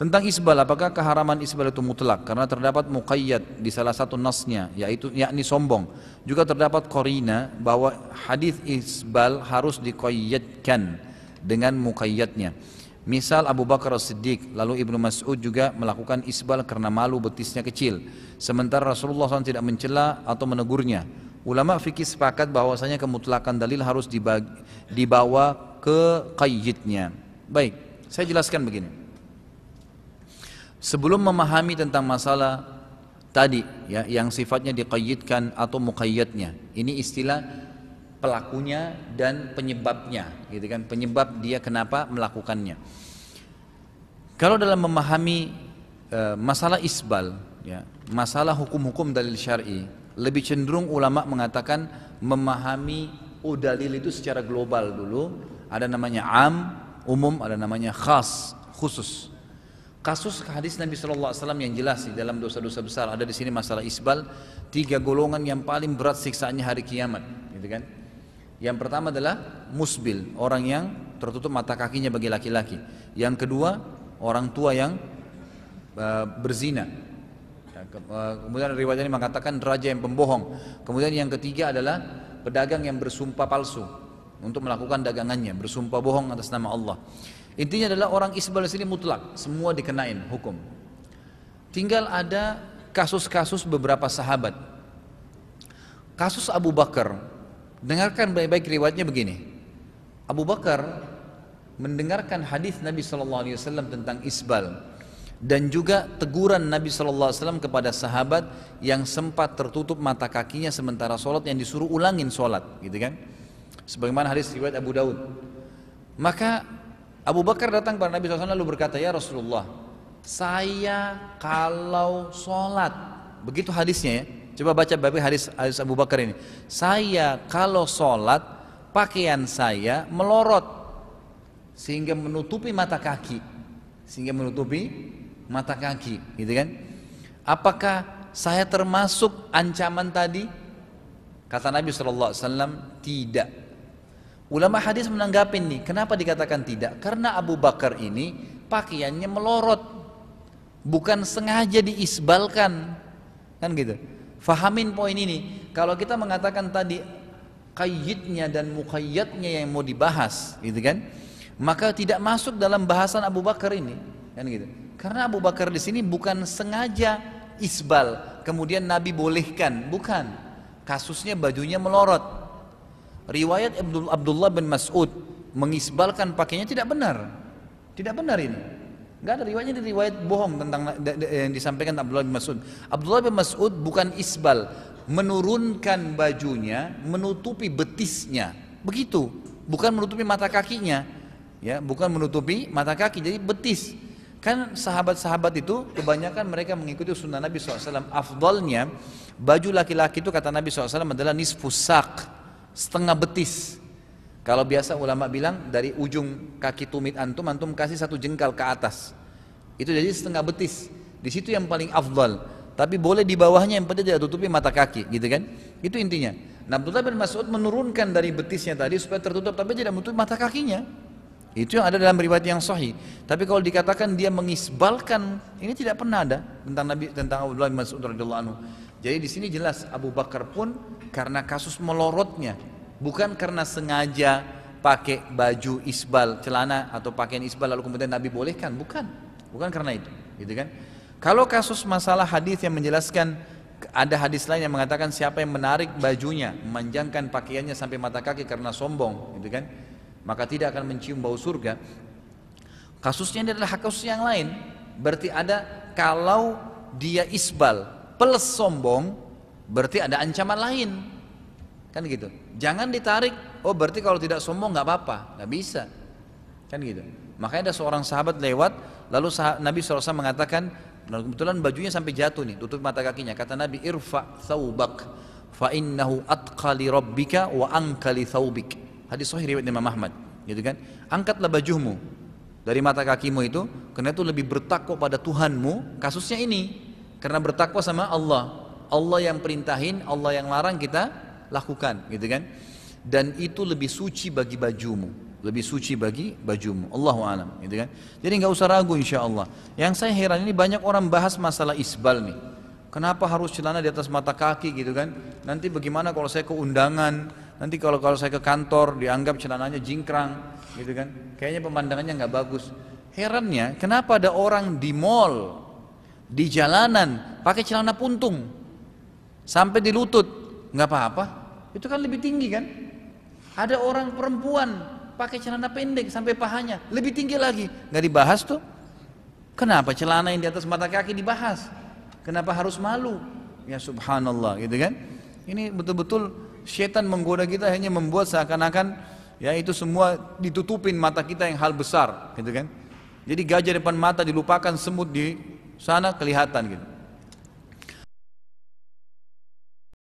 Tentang isbal, apakah keharaman isbal itu mutlak? Karena terdapat muqayyad di salah satu nasnya, yaitu yakni sombong. Juga terdapat qarina bahwa hadis isbal harus diqayyadkan dengan muqayyadnya. Misal Abu Bakar As-Siddiq, lalu Ibnu Mas'ud juga melakukan isbal karena malu betisnya kecil. Sementara Rasulullah SAW tidak mencela atau menegurnya. Ulama fikih sepakat bahwasanya kemutlakan dalil harus dibawa ke qayyidnya. Baik, saya jelaskan begini. Sebelum memahami tentang masalah tadi ya, yang sifatnya diqayyidkan atau muqayyadnya, ini istilah pelakunya dan penyebabnya, gitu kan? Penyebab dia kenapa melakukannya. Kalau dalam memahami masalah isbal, ya, masalah hukum-hukum dalil syar'i, lebih cenderung ulama mengatakan memahami dalil itu secara global dulu. Ada namanya am, umum, ada namanya khas, khusus. Kasus hadis Nabi SAW yang jelas di dalam dosa-dosa besar ada di sini masalah isbal, 3 golongan yang paling berat siksaannya hari kiamat, gitu kan? Yang pertama adalah musbil, orang yang tertutup mata kakinya bagi laki-laki. Yang kedua, orang tua yang berzina. Kemudian riwayat ini mengatakan raja yang pembohong. Kemudian yang ketiga adalah pedagang yang bersumpah palsu untuk melakukan dagangannya, bersumpah bohong atas nama Allah. Intinya adalah orang isbal di sini mutlak, semua dikenain hukum. Tinggal ada kasus-kasus beberapa sahabat. Kasus Abu Bakar, dengarkan baik-baik riwayatnya begini. Abu Bakar mendengarkan hadis Nabi SAW tentang isbal dan juga teguran Nabi SAW kepada sahabat yang sempat tertutup mata kakinya sementara sholat, yang disuruh ulangin sholat, gitu kan? Sebagaimana hadis riwayat Abu Daud. Maka Abu Bakar datang kepada Nabi SAW lalu berkata, ya Rasulullah, saya kalau sholat, begitu hadisnya ya, coba baca hadis Abu Bakar ini. Saya kalau sholat, pakaian saya melorot sehingga menutupi mata kaki, gitu kan? Apakah saya termasuk ancaman tadi? Kata Nabi SAW, tidak. Ulama hadis menanggapi nih, kenapa dikatakan tidak? Karena Abu Bakar ini pakaiannya melorot, bukan sengaja diisbalkan, kan gitu. Fahamin poin ini. Kalau kita mengatakan tadi qayyidnya dan muqayyadnya yang mau dibahas, gitu kan? Maka tidak masuk dalam bahasan Abu Bakar ini, kan gitu. Karena Abu Bakar di sini bukan sengaja isbal, kemudian Nabi bolehkan, bukan. Kasusnya bajunya melorot. Riwayat Abdullah bin Mas'ud mengisbalkan pakainya tidak benar. Tidak benar ini. Enggak ada riwayatnya, di riwayat bohong tentang yang disampaikan Abdullah bin Mas'ud. Abdullah bin Mas'ud bukan isbal, menurunkan bajunya, menutupi betisnya. Begitu, bukan menutupi mata kakinya. Ya, bukan menutupi mata kaki, jadi betis. Kan sahabat-sahabat itu kebanyakan mereka mengikuti sunnah Nabi SAW. Afdalnya baju laki-laki itu kata Nabi SAW adalah nisfus saq, setengah betis. Kalau biasa ulama bilang dari ujung kaki tumit antum kasih 1 jengkal ke atas, itu jadi setengah betis. Di situ yang paling afdal. Tapi boleh di bawahnya, yang penting tidak tutupi mata kaki, gitu kan? Itu intinya. Nah, Abdullah bin Mas'ud menurunkan dari betisnya tadi supaya tertutup tapi tidak menutupi mata kakinya. Itu yang ada dalam riwayat yang sahih. Tapi kalau dikatakan dia mengisbalkan, ini tidak pernah ada tentang Abdullah bin Mas'ud radhiyallahu anhu. Jadi di sini jelas Abu Bakar pun karena kasus melorotnya, bukan karena sengaja pakai baju isbal, celana atau pakaian isbal lalu kemudian Nabi bolehkan, bukan karena itu, gitu kan? Kalau kasus masalah hadis yang menjelaskan, ada hadis lain yang mengatakan siapa yang menarik bajunya, memanjangkan pakaiannya sampai mata kaki karena sombong, gitu kan? Maka tidak akan mencium bau surga. Kasusnya ini adalah kasus yang lain. Berarti ada kalau dia isbal plus sombong, berarti ada ancaman lain, kan gitu. Jangan ditarik, oh berarti kalau tidak sombong nggak apa-apa, nggak bisa, kan gitu. Makanya ada seorang sahabat lewat, lalu Nabi SAW mengatakan, kebetulan bajunya sampai jatuh nih, tutup mata kakinya. Kata Nabi, irfa thawbak, fa innahu atqa li rabbika wa anka li thawbik. Hadis sahih riwayat Imam Ahmad, gitu kan? Angkatlah bajumu dari mata kakimu itu, karena itu lebih bertakwa pada Tuhanmu. Kasusnya ini karena bertakwa sama Allah. Allah yang perintahin, Allah yang larang kita lakukan, gitu kan? Dan itu lebih suci bagi bajumu, lebih suci bagi bajumu. Allahu a'lam, gitu kan? Jadi nggak usah ragu, insya Allah. Yang saya heran ini banyak orang bahas masalah isbal nih. Kenapa harus celana di atas mata kaki gitu kan? Nanti bagaimana kalau saya ke undangan? Nanti kalau saya ke kantor dianggap celananya jingkrang gitu kan? Kayaknya pemandangannya nggak bagus. Herannya kenapa ada orang di mall, di jalanan pakai celana puntung sampai di lutut, nggak apa-apa? Itu kan lebih tinggi kan? Ada orang perempuan pakai celana pendek sampai pahanya, lebih tinggi lagi, nggak dibahas tuh? Kenapa celana yang di atas mata kaki dibahas? Kenapa harus malu? Ya subhanallah gitu kan. Ini betul-betul syaitan menggoda kita, hanya membuat seakan-akan ya itu semua ditutupin mata kita yang hal besar gitu kan. Jadi gajah depan mata dilupakan, semut di sana kelihatan gitu.